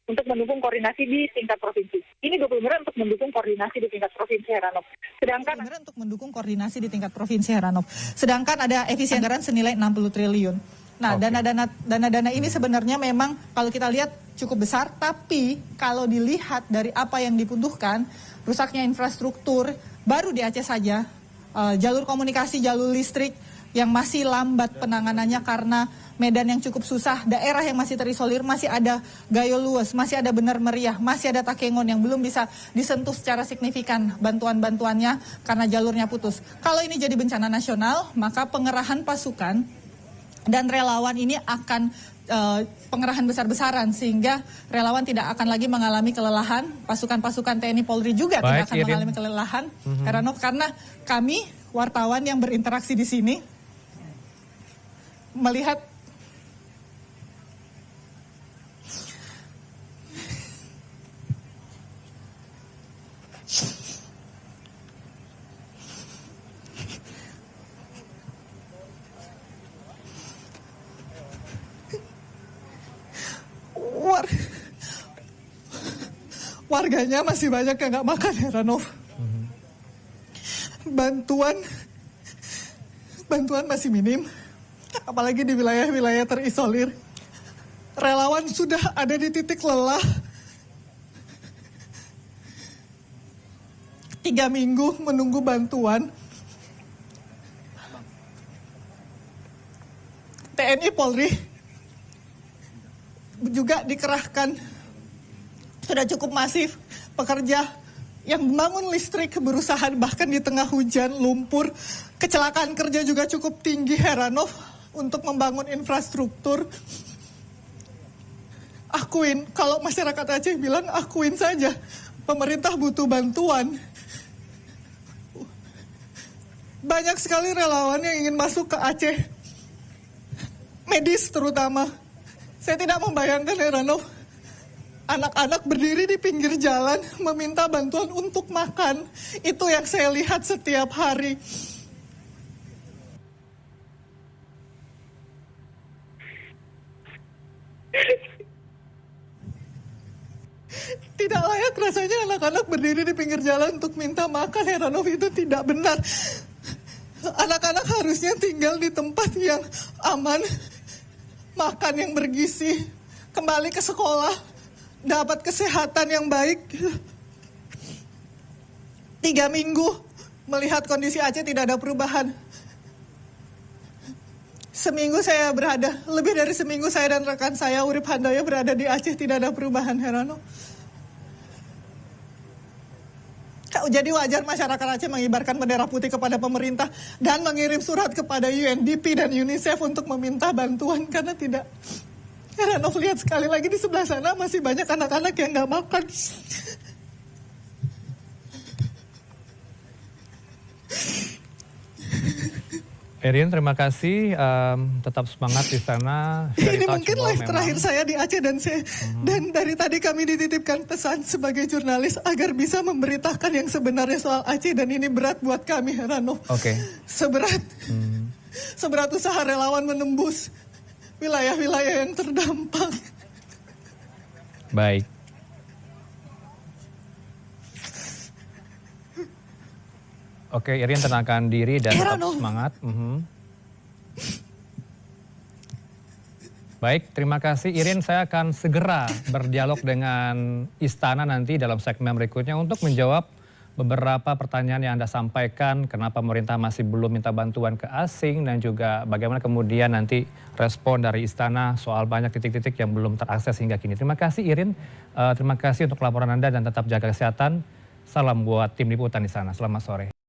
untuk mendukung koordinasi di tingkat provinsi. Ini 20 miliar untuk mendukung koordinasi di tingkat provinsi, Heranov. Sedangkan untuk mendukung koordinasi di tingkat provinsi, Heranov. Sedangkan ada efisiensi anggaran senilai 60 triliun. Nah, dana-dana ini sebenarnya memang kalau kita lihat cukup besar, tapi kalau dilihat dari apa yang dibutuhkan, rusaknya infrastruktur baru di Aceh saja, jalur komunikasi, jalur listrik yang masih lambat penanganannya karena medan yang cukup susah, daerah yang masih terisolir, masih ada Gayo Luwes, masih ada Benar Meriah, masih ada Takengon yang belum bisa disentuh secara signifikan bantuan-bantuannya karena jalurnya putus. Kalau ini jadi bencana nasional, maka pengerahan pasukan dan relawan ini akan pengerahan besar-besaran sehingga relawan tidak akan lagi mengalami kelelahan, pasukan-pasukan TNI Polri juga tidak akan mengalami kelelahan, Heranov, karena kami wartawan yang berinteraksi di sini melihat warganya masih banyak yang nggak makan, Heranov. Bantuan masih minim, apalagi di wilayah-wilayah terisolir. Relawan sudah ada di titik lelah. 3 minggu menunggu bantuan. TNI Polri juga dikerahkan. Sudah cukup masif, pekerja yang membangun listrik berusaha bahkan di tengah hujan, lumpur. Kecelakaan kerja juga cukup tinggi, Heranov, untuk membangun infrastruktur. Akuin, kalau masyarakat Aceh bilang akuin saja, pemerintah butuh bantuan. Banyak sekali relawan yang ingin masuk ke Aceh, medis terutama. Saya tidak membayangkan, Heranov, anak-anak berdiri di pinggir jalan meminta bantuan untuk makan. Itu yang saya lihat setiap hari. Tidak layak rasanya anak-anak berdiri di pinggir jalan untuk minta makan, Heranov, itu tidak benar. Anak-anak harusnya tinggal di tempat yang aman, makan yang bergizi, kembali ke sekolah, dapat kesehatan yang baik. 3 minggu melihat kondisi Aceh tidak ada perubahan. Lebih dari seminggu saya dan rekan saya Urip Handoyo berada di Aceh, tidak ada perubahan, Heranov. Jadi wajar masyarakat Aceh mengibarkan bendera putih kepada pemerintah dan mengirim surat kepada UNDP dan UNICEF untuk meminta bantuan karena tidak. Heranov, lihat sekali lagi di sebelah sana masih banyak anak-anak yang nggak makan. Erin, terima kasih. Tetap semangat di sana. Ini mungkin live terakhir saya di Aceh dan dari tadi kami dititipkan pesan sebagai jurnalis agar bisa memberitakan yang sebenarnya soal Aceh, dan ini berat buat kami, Heranov. Seberat usaha relawan menembus wilayah-wilayah yang terdampak. Baik. Oke, Irin, tenangkan diri dan tetap semangat. Baik, terima kasih Irin. Saya akan segera berdialog dengan Istana nanti dalam segmen berikutnya untuk menjawab beberapa pertanyaan yang Anda sampaikan. Kenapa pemerintah masih belum minta bantuan ke asing, dan juga bagaimana kemudian nanti respon dari Istana soal banyak titik-titik yang belum terakses hingga kini. Terima kasih Irin, terima kasih untuk laporan Anda dan tetap jaga kesehatan. Salam buat tim liputan di sana. Selamat sore.